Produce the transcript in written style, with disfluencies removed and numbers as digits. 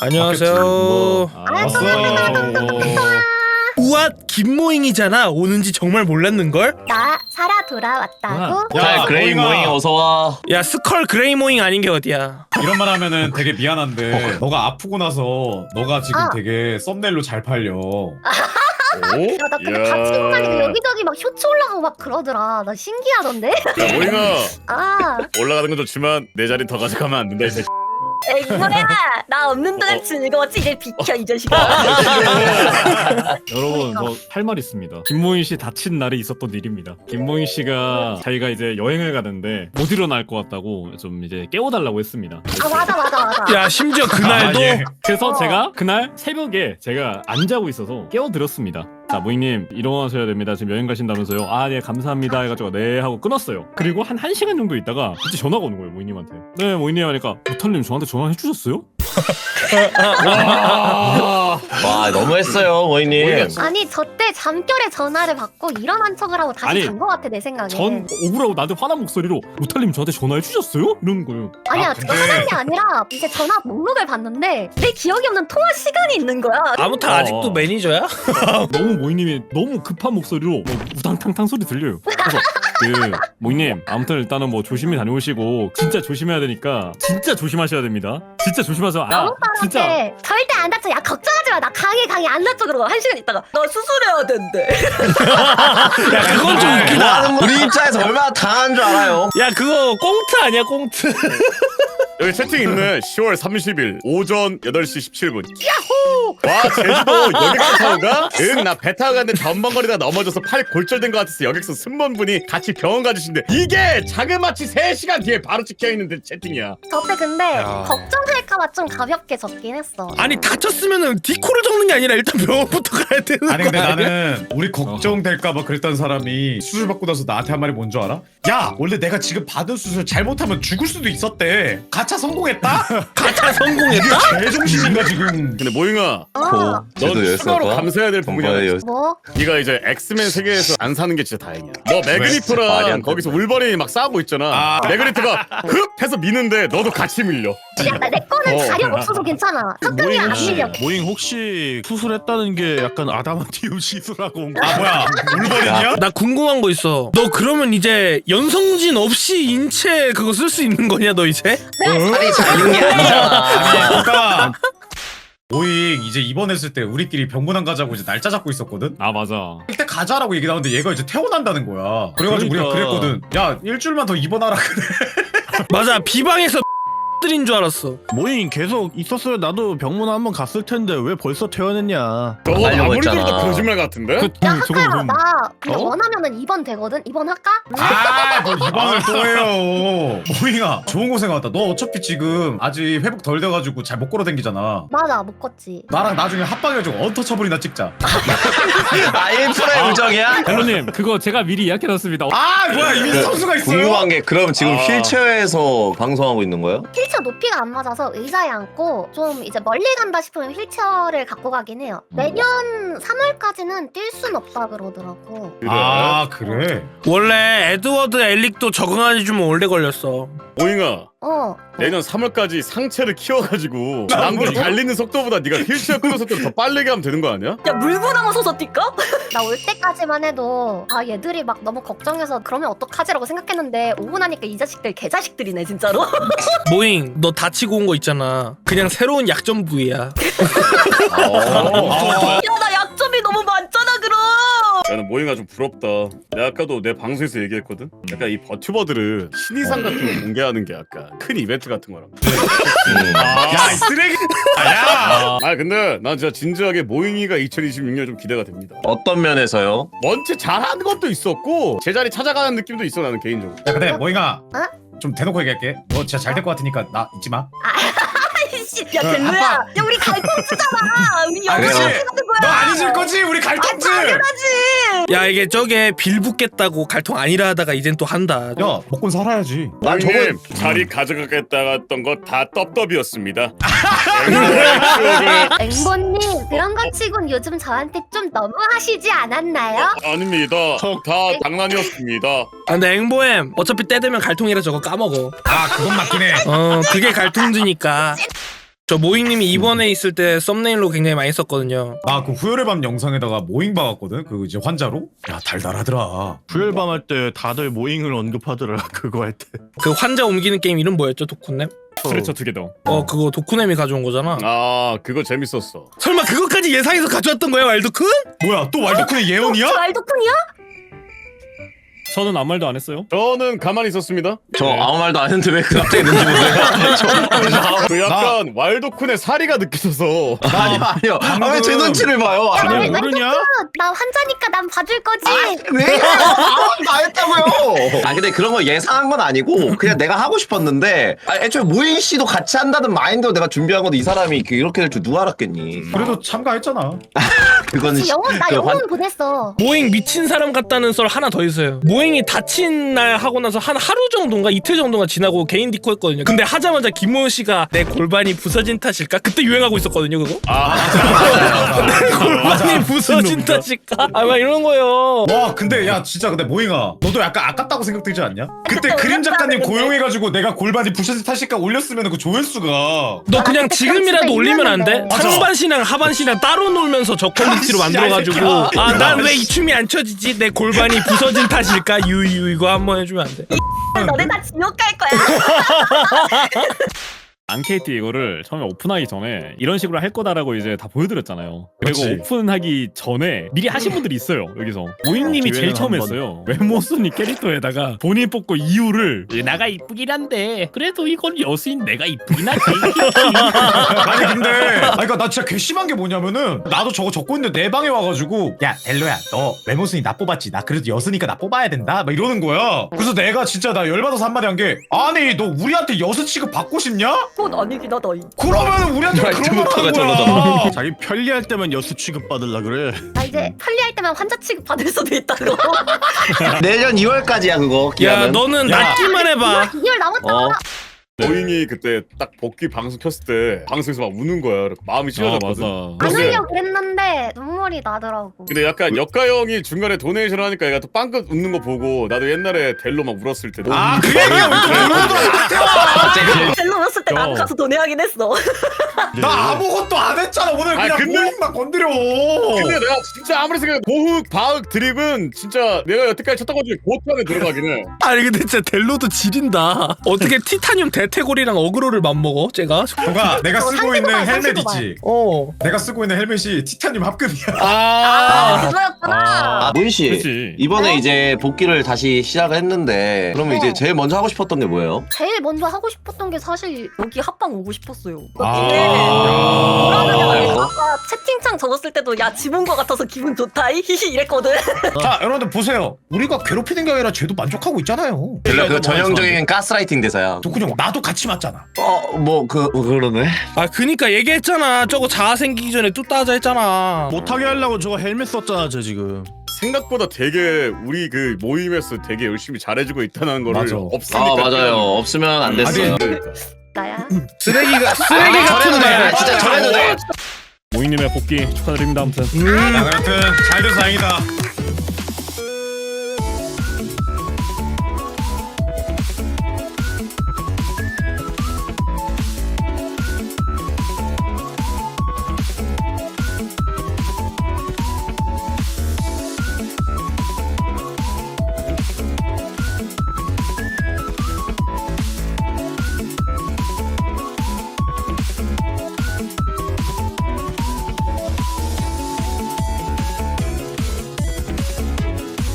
안녕하세요. 왔어. 우와, 김모잉이잖아. 오는지 정말 몰랐는걸? 나 살아 돌아왔다고? 야, 그레이 모잉 어서와. 야, 스컬 그레이 모잉 아닌 게 어디야? 이런 말 하면은 되게 미안한데 너가 아프고 나서 너가 지금 아. 되게 썸네일로 잘 팔려. 야, 나 근데 같이 보니까 여기저기 막 쇼츠 올라가고 막 그러더라. 나 신기하던데? 야 모잉아 아, 올라가는 건 좋지만 내 자리 더 가져가면 안 된다 이 새끼. 에이 뭐야? 나 없는 동안 즐거웠지? 이제 비켜 이 자식아. 여러분 저 할 말 있습니다. 김모인 씨 다친 날이 있었던 일입니다. 김모인 씨가 자기가 이제 여행을 가는데 못 일어날 것 같다고 좀 이제 깨워달라고 했습니다. 아 맞아. 야, 심지어 그날도 아, 예. 그래서 어. 제가 그날 새벽에 제가 안 자고 있어서 깨워드렸습니다. 자, 모잉님 일어나셔야 됩니다. 지금 여행 가신다면서요. 아, 네, 감사합니다 해가지고 네 하고 끊었어요. 그리고 한 1시간 정도 있다가 그때 전화가 오는 거예요, 모잉님한테. 네, 모잉님 하니까 무탈님 저한테 전화해 주셨어요? 와 너무했어요 모잉님. 아니 저때 잠결에 전화를 받고 일어난 척을 하고 다시 아니, 잔 거 같아 내 생각에. 전 억울하고 나한테 화난 목소리로 무탈님 저한테 전화해 주셨어요? 이러는 거예요. 아니야, 아, 근데- 화난 게 아니라 이제 전화 목록을 봤는데 내 기억이 없는 통화 시간이 있는 거야. 아무튼 아직도 매니저야? 너무 모잉님이 너무 급한 목소리로 뭐 우당탕탕 소리 들려요. 그래서 그 모잉님 아무튼 일단은 뭐 조심히 다녀오시고 진짜 조심해야 되니까 진짜 조심하셔야 됩니다. 진짜 조심하세요. 아 진짜 네, 절대 안 다쳐. 야 걱정하지 마. 나 강해 안 다쳐. 그러고 1시간 있다가 나 수술해야 된대. 야, 그건 좀 웃기다. 우리 입장에서 얼마나 당한 줄 알아요. 야, 그거 꽁트 아니야, 꽁트? 여기 채팅 있는 10월 30일 오전 8시 17분. 야호! 와 제주도 여객선 타고 가? 응, 나 배 타고 갔는데 전방거리다 넘어져서 팔 골절된 것 같아서 여객선 승무원분이 같이 병원 가주신대. 이게 자그마치 3시간 뒤에 바로 찍혀있는데 채팅이야. 저때 근데 야. 걱정할까봐 좀 가볍게 적긴 했어. 아니, 다쳤으면은 디코를 적는 게 아니라 일단 병원부터 가야 되는 아니 근데 거 아니야? 나는 우리 걱정될까봐 그랬던 사람이 수술 받고 나서 나한테 한 말이 뭔 줄 알아? 야 원래 내가 지금 받은 수술 잘못하면 죽을 수도 있었대. 가차 성공했다? 가차 성공했다? 개정신인가 지금? 근데 모잉아, 어, 넌 추가로 감사해야 될 부분이 하나 있어. 뭐? 네가 이제 엑스맨 세계에서 안 사는 게 진짜 다행이야. 너 말이 안 매그니프랑 돼. 거기서 울버린이 막 싸우고 있잖아. 아. 매그니프가 흡 해서 미는데 너도 같이 밀려. 야, 내 거는 자력 없어서 괜찮아. 흑금이 안 밀려. 모잉 혹시 수술했다는 게 약간 아다만티움 시술하고 온 거? 아 뭐야 울버린이야? 나 궁금한 거 있어. 너 그러면 이제 연성진 없이 인체 그거 쓸 수 있는 거냐, 너 이제? 살이 잘 있는 게 아니잖아. 아니 그러니까 모잉 이제 입원했을 때 우리끼리 병문안 가자고 이제 날짜 잡고 있었거든? 아 맞아. 그때 가자라고 얘기 나오는데 얘가 이제 퇴원한다는 거야. 그래가지고 우리가 그러니까. 그랬거든. 야 일주일만 더 입원하라 그래. 맞아, 비방에서 들인 줄 알았어. 모잉 계속 있었어야 나도 병문안 한번 갔을 텐데 왜 벌써 퇴원했냐? 저거 하려고 아무리 했잖아. 들어도 거짓말 같은데? 야, 저거 학가야, 좀 나 근데 어? 원하면은 입원 되거든? 입원할까? 아뭐 입원을 또 해요. 모잉아 좋은 거 생각났다. 너 어차피 지금 아직 회복 덜 돼가지고 잘 못 걸어댕기잖아. 맞아, 못 걷지. 나랑 나중에 합방해가지고 언터처블이나 찍자. 아 1%의 우정이야? 멜로님 그거 제가 미리 예약해놨습니다. 아 뭐야 이미 선수가 있어요? 궁금한 게 그럼 지금 아. 휠체어에서 방송하고 있는 거예요? 휠체어 높이가 안 맞아서 의자에 앉고 좀 이제 멀리 간다 싶으면 휠체어를 갖고 가긴 해요. 내년 3월까지는 뛸 순 없다 그러더라고. 그래. 아 그래? 원래 에드워드 엘릭도 적응하기 좀 오래 걸렸어. 모잉아, 어. 내년 3월까지 상체를 키워가지고 남들 달리는 속도보다 네가 휠체어 끄는 속도를 더 빠르게 하면 되는 거 아니야? 야, 물고 나가서서 뛸까? 나 올 때까지만 해도 아 얘들이 막 너무 걱정해서 그러면 어떡하지라고 생각했는데 오고 나니까 이 자식들 개자식들이네 진짜로. 모잉, 너 다치고 온 거 있잖아. 그냥 새로운 약점 부위야. 야, 나 약점이 너무 많잖아 그럼. 나는 모잉아 좀 부럽다. 내가 아까도 내 방송에서 얘기했거든? 약간 이 버튜버들은 신의상 같은 거 공개하는 게 약간 큰 이벤트 같은 거랑. 야 이 쓰레기. 야. 아 근데 난 진짜 진지하게 모잉이가 2026년 좀 기대가 됩니다. 어떤 면에서요? 원체 잘하는 것도 있었고 제자리 찾아가는 느낌도 있어 나는 개인적으로. 야 근데 모잉아. 어? 좀 대놓고 얘기할게. 너 진짜 잘 될 것 같으니까 나 잊지 마. 아이씨, 야 델로야. 야 우리 갈통주잖아. 우리 아, 영상 그래요? 하는 거야. 너 안 잊을 거지? 우리 갈등지. 당연하지. 야, 이게 저게 빌 붙겠다고 갈통 아니라 하다가 이젠 또 한다. 야 먹고 살아야지. 난 저거 모잉님 자리 가져가겠다 했던 거 다 떡떡이었습니다. 앵보님 그런 거 치곤 요즘 저한테 좀 너무하시지 않았나요? 아닙니다. 다 장난이었습니다. 아, 근데 앵보엠 어차피 때 되면 갈통이라 저거 까먹어. 아 그건 맞긴 해. 그게 갈통주니까. 저 모잉님이 이번에 있을 때 썸네일로 굉장히 많이 썼거든요. 나 그 후열의 밤 영상에다가 모잉 박았거든. 그 이제 환자로. 야 달달하더라. 후열밤 할 때 다들 모잉을 언급하더라. 그거 할 때. 그 환자 옮기는 게임 이름 뭐였죠, 도쿠넴? 스트레처 2개 더. 그거 도쿠넴이 가져온 거잖아. 아 그거 재밌었어. 설마 그것까지 예상해서 가져왔던 거야, 왈도쿤? 뭐야 또 왈도쿤의 예언이야? 알도쿤이야? 저는 아무 말도 안 했어요. 저는 가만히 있었습니다. 저 아무 말도 안 했는데 왜 그 갑자기 눈치 보세요? 그 약간 왈도쿤의 사리가 느껴져서 아니요. 아, 왜 제 눈치를 봐요? 아니 모르냐? 나 환자니까 난 봐줄 거지. 왜? 다 했다고요. 아 근데 그런 거 예상한 건 아니고 그냥 내가 하고 싶었는데 애초에 모잉 씨도 같이 한다는 마인드로 내가 준비한 건데 이 사람이 이렇게 될 줄 누가 알았겠니? 그래도 참가했잖아. 그거는 그치, 영혼 나 그 영혼 환- 보냈어. 모잉 미친 사람 같다는 썰 하나 더 있어요. 모잉이 다친 날 하고 나서 한 하루 정도인가 이틀 정도가 지나고 개인 디코 했거든요. 근데 하자마자 김모현 씨가 내 골반이 부서진 탓일까? 그때 유행하고 있었거든요, 그거. 내 골반이 부서진 탓일까? 막 이런 거요. 와 근데 야 진짜 근데 모잉아 너도 약간 아깝다고 생각되지 않냐? 그때 그림 작가님 고용해가지고 내가 골반이 부셔진 탓일까 올렸으면 그 조회수가 너 그냥 지금이라도 진짜 올리면 안 돼? 있는데. 맞아. 상반신랑 하반신랑 따로 놀면서 저퀄리티로 아, 씨, 만들어가지고 야, 이 새끼야. 난 왜 이 춤이 안 춰지지? 내 골반이 부서진 탓일까? 유유 이거 한번 해주면 안 돼? 너네 다 지옥 갈 거야. 앙케이트 이거를 처음에 오픈하기 전에 이런 식으로 할 거다라고 이제 다 보여드렸잖아요. 그리고 그치. 오픈하기 전에 미리 하신 분들이 있어요. 여기서 모잉님이 제일 기회는 처음 한 번. 했어요. 외모 순위 캐릭터에다가 본인 뽑고 이유를 나가 이쁘긴 한데 그래도 이건 여수인 내가 이쁘긴 하지. 아니 근데 그러니까 나 진짜 괘씸한 게 뭐냐면은 나도 저거 적고 있는데 내 방에 와가지고 야 델로야 너 외모순위 나 뽑았지 나 그래도 여수니까 나 뽑아야 된다 막 이러는 거야. 그래서 내가 진짜 나 열받아서 한마디 한 게 아니 너 우리한테 여수 취급 받고 싶냐? 그건 아니긴 하다. 그러면은 우리한테 그런 걸 하는 저러잖아. 거야. 자기 편리할 때만 여수 취급 받으려 그래. 나 이제 편리할 때만 환자 취급 받을 수도 있다고. 내년 2월까지야 그거 야 기한은. 너는 야. 낫기만 해봐. 2월 남았다. 어. 모잉이 그때 딱 복귀 방송 켰을 때 방송에서 막 우는 거야. 그래서 마음이 아 찢어졌거든. 맞아. 안 그러게. 하려고 그랬는데 눈물이 나더라고. 근데 약간 역가 형이 중간에 도네이션 하니까 얘가 또 빵긋 웃는 거 보고 나도 옛날에 델로 막 울었을 때 아 그 얘기야 델로 왔을 때 나도 야. 가서 도내하긴 했어. 나 아무것도 안 했잖아 오늘 그냥 근데- 모잉만 건드려. 근데 내가 진짜 아무리 생각해도 보흑, 바흑, 드립은 진짜 내가 여태까지 쳤던 것 중에 고트 안에 들어가긴 해. 아니 근데 진짜 델로도 지린다. 어떻게 티타늄 대퇴골이랑 어그로를 맞먹어? 쟤가? 뭔가 내가 저 쓰고 상대도 있는 봐, 헬멧 상대도 봐. 있지. 어. 내가 쓰고 있는 헬멧이 티타늄 합금이야. 그거였구나. 모잉 씨 그렇지. 이번에 이제 복귀를 다시 시작을 했는데 그러면 이제 제일 먼저 하고 싶었던 게 뭐예요? 제일 먼저 하고 싶었던 게 사실 여기 합방 오고 싶었어요. 아. 아까 채팅창 적었을 때도 야 집 온 거 같아서 기분 좋다 히히 이랬거든. 자 여러분들 보세요. 우리가 괴롭히는 게 아니라 쟤도 만족하고 있잖아요. 그 전형적인 가스라이팅 대사야. 도쿠형 나도 같이 맞잖아. 그러네. 아 그니까 얘기했잖아. 저거 자아 생기기 전에 뚝 따자 했잖아. 못하게 하려고 저거 헬멧 썼잖아 쟤 지금. 생각보다 되게 우리 그 모임에서 되게 열심히 잘해주고 있다는 거를 맞아. 없으니까. 아 맞아요. 없으면 안 됐어요. 그러니까. 나야. 쓰레기 같은 저래도 돼. 말. 진짜 저래도 돼. 모잉님의 복귀 축하드립니다. 아무튼. 야, 여튼 잘 돼서 다행이다.